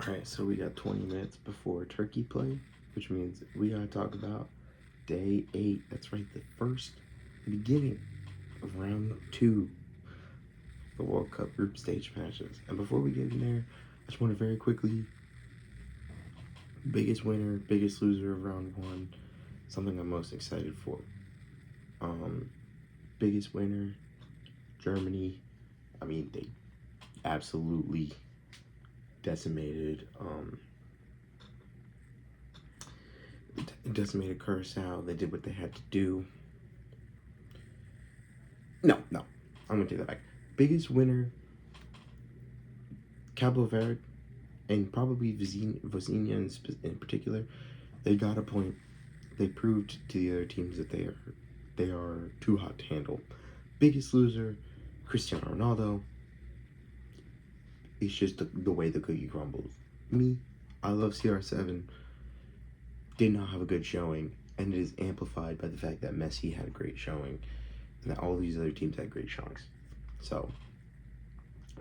Alright, so we got 20 minutes before Turkey play, which means we gotta talk about day 8. That's right, the first beginning of round 2 of the World Cup group stage matches. And before we get in there, I just want to very quickly, biggest winner, biggest loser of round 1, something I'm most excited for. Biggest winner, Germany. I mean, they absolutely decimated Curacao. They did what they had to do. No, I'm gonna take that back. Biggest winner, Cabo Verde, and probably Vozina in particular. They got a point. They proved to the other teams that they are too hot to handle. Biggest loser, Cristiano Ronaldo. It's just the way the cookie crumbles. Me, I love CR7. Did not have a good showing, and it is amplified by the fact that Messi had a great showing, and that all these other teams had great showings. So,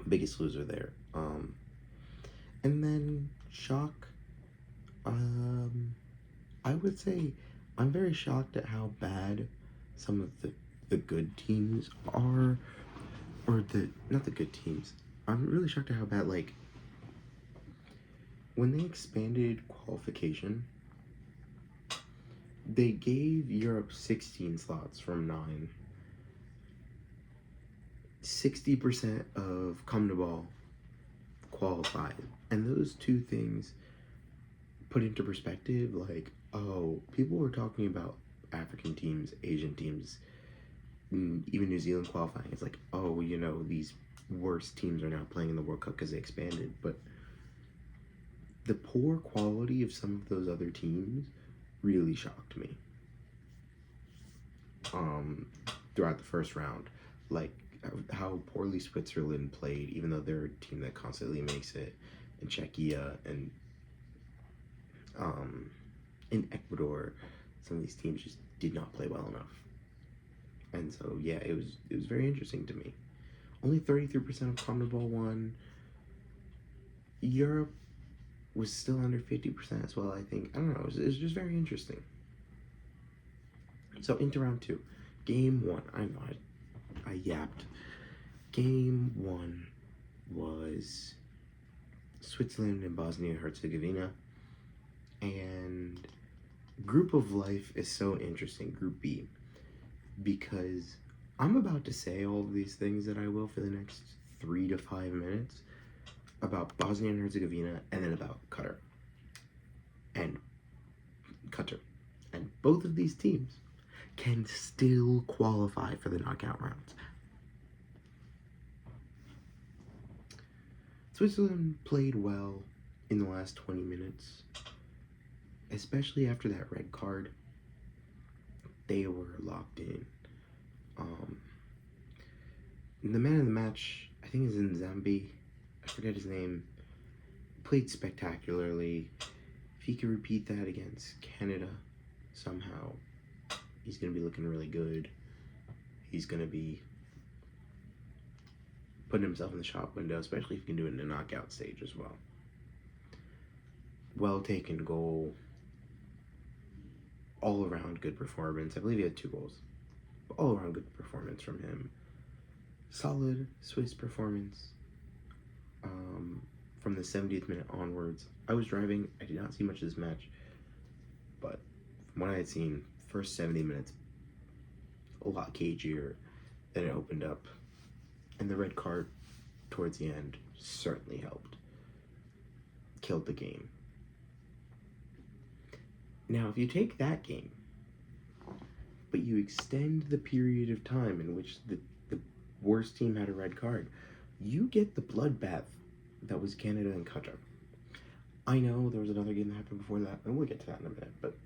biggest loser there. And then shock. I would say I'm very shocked at how bad some of the good teams are, or not the good teams. I'm really shocked at how bad, like, when they expanded qualification, they gave Europe 16 slots from 9. 60% of CONMEBOL qualified. And those two things put into perspective, like, oh, people were talking about African teams, Asian teams, even New Zealand qualifying. It's like, oh, you know, these worst teams are now playing in the World Cup because they expanded. But the poor quality of some of those other teams really shocked me throughout the first round. Like, how poorly Switzerland played, even though they're a team that constantly makes it, and Czechia, and in Ecuador, some of these teams just did not play well enough. And so, yeah, it was very interesting to me. Only 33% of CONMEBOL won. Europe was still under 50% as well, I think. I don't know, it was just very interesting. So, into round 2. Game 1. I know, I yapped. Game 1 was Switzerland and Bosnia and Herzegovina. And Group of Life is so interesting, Group B, because I'm about to say all of these things that I will for the next 3 to 5 minutes about Bosnia and Herzegovina, and then about Qatar. And both of these teams can still qualify for the knockout rounds. Switzerland played well in the last 20 minutes, especially after that red card. They were locked in. The man of the match, I think, is Nzambi. I forget his name. Played spectacularly. If he could repeat that against Canada somehow, he's going to be looking really good. He's going to be putting himself in the shop window, especially if he can do it in a knockout stage as well. Well taken goal. All around good performance. I believe he had 2 goals. But all around good performance from him. Solid Swiss performance. From the 70th minute onwards. I was driving. I did not see much of this match. But from what I had seen, first 70 minutes, a lot cagier than it opened up. And the red card towards the end certainly helped. Killed the game. Now, if you take that game, but you extend the period of time in which the worst team had a red card, you get the bloodbath that was Canada and Qatar. I know there was another game that happened before that, and we'll get to that in a minute, but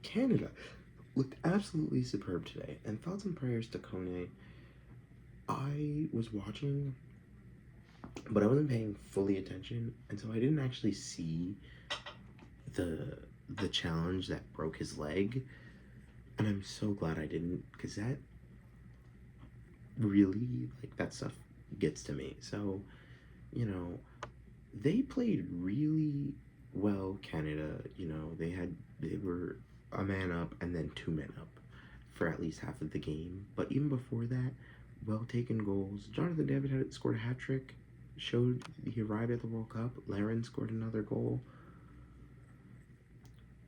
Canada looked absolutely superb today, and thoughts and prayers to Kone. I was watching, but I wasn't paying fully attention, and so I didn't actually see the challenge that broke his leg, and I'm so glad I didn't, because that really, like, that stuff gets to me. So, you know, They played really well, Canada. They were a man up and then two men up for at least half of the game. But even before that, well taken goals. Jonathan David had scored a hat trick, showed he arrived at the World Cup. Laren scored another goal.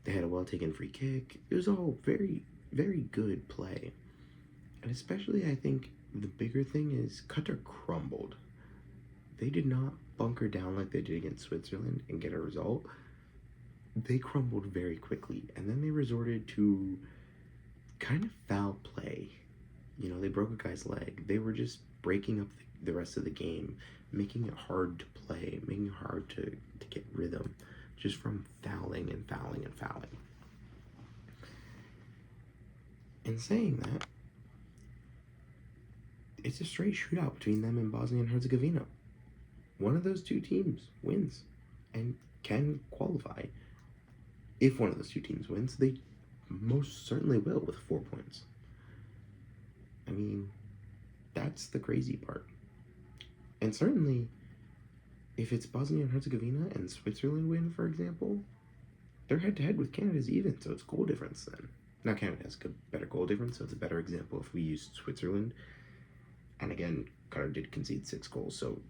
They had a well taken free kick. It was all very, very good play. And especially, I think the bigger thing is Qatar crumbled. They did not bunker down like they did against Switzerland and get a result. They crumbled very quickly, and then they resorted to kind of foul play. They broke a guy's leg. They were just breaking up the rest of the game, making it hard to play, making it hard to get rhythm, just from fouling and fouling and fouling. And saying that, it's a straight shootout between them and Bosnia and Herzegovina. One of those two teams wins and can qualify. If one of those two teams wins, they most certainly will with 4 points. I mean, that's the crazy part. And certainly, if it's Bosnia and Herzegovina and Switzerland win, for example, they're head-to-head with Canada's even, so it's goal difference then. Now, Canada has a better goal difference, so it's a better example if we use Switzerland. And again, Qatar did concede 6 goals, so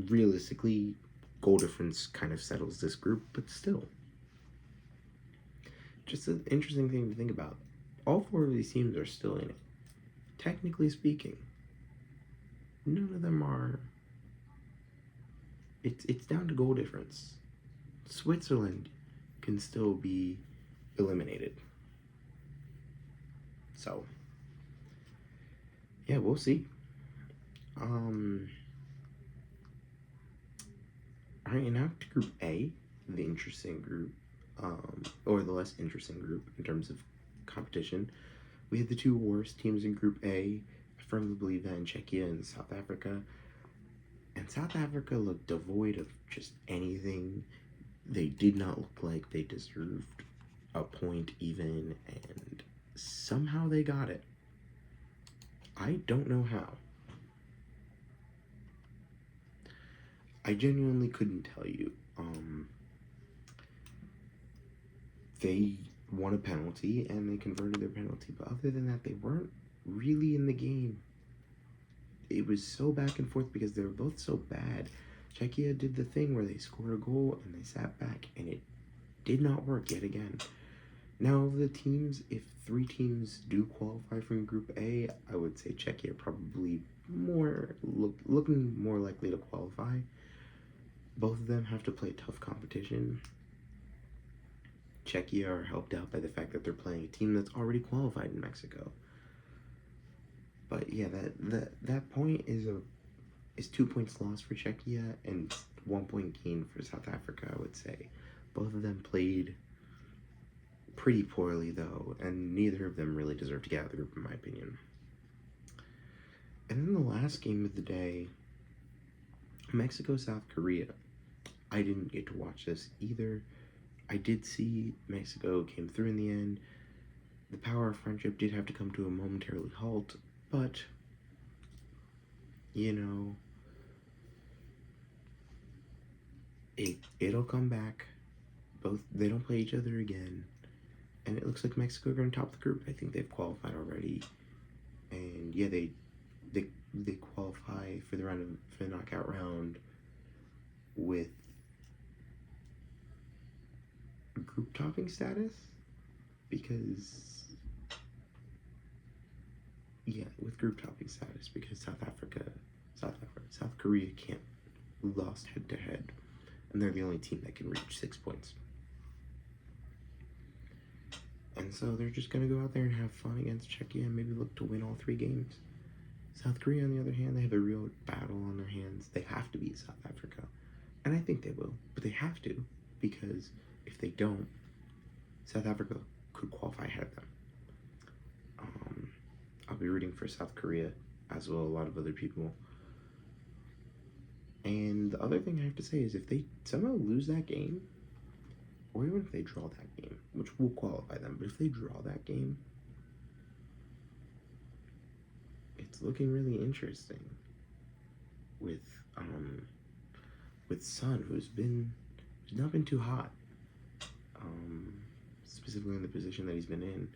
realistically, goal difference kind of settles this group, but still. Just an interesting thing to think about. All 4 of these teams are still in it. Technically speaking, none of them are. It's down to goal difference. Switzerland can still be eliminated. So, yeah, we'll see. Alright, now to Group A, the interesting group, or the less interesting group in terms of competition. We had the 2 worst teams in Group A. I firmly believe that in Czechia and South Africa. And South Africa looked devoid of just anything. They did not look like they deserved a point even, and somehow they got it. I don't know how. I genuinely couldn't tell you. They won a penalty and they converted their penalty, but other than that, they weren't really in the game. It was so back and forth because they were both so bad. Czechia did the thing where they scored a goal and they sat back, and it did not work yet again. Now, of the teams, if 3 teams do qualify from Group A, I would say Czechia probably looking more likely to qualify. Both of them have to play tough competition. Czechia are helped out by the fact that they're playing a team that's already qualified in Mexico. But yeah, that point is 2 points lost for Czechia and 1 point gain for South Africa, I would say. Both of them played pretty poorly, though, and neither of them really deserve to get out of the group, in my opinion. And then the last game of the day, Mexico-South Korea. I didn't get to watch this either. I did see Mexico came through in the end. The power of friendship did have to come to a momentary halt, but, it'll come back. They don't play each other again. And it looks like Mexico are going to top the group. I think they've qualified already. And yeah, they qualify for the knockout round with group topping status, because South Korea can't lost head to head, and they're the only team that can reach 6 points. And so they're just going to go out there and have fun against Czechia and maybe look to win all 3 games. South Korea, on the other hand, they have a real battle on their hands. They have to beat South Africa. And I think they will, but they have to, because if they don't, South Africa could qualify ahead of them. I'll be rooting for South Korea, as will a lot of other people. And the other thing I have to say is if they somehow lose that game, or even if they draw that game, which will qualify them, but if they draw that game, it's looking really interesting with with Son, who's not been too hot, specifically in the position that he's been in.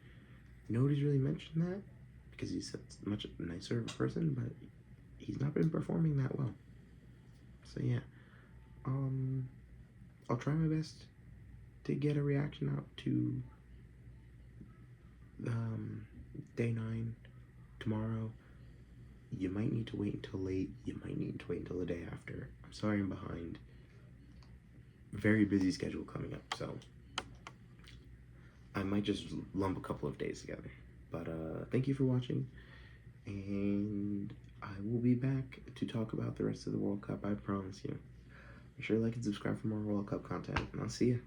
Nobody's really mentioned that because he's much nicer of a person, but he's not been performing that well. So yeah, I'll try my best to get a reaction out to day 9 tomorrow. You might need to wait until late. You might need to wait until the day after. I'm sorry I'm behind. Very busy schedule coming up, so I might just lump a couple of days together. But thank you for watching, and I will be back to talk about the rest of the World Cup, I promise you. Be sure to like and subscribe for more World Cup content, and I'll see you.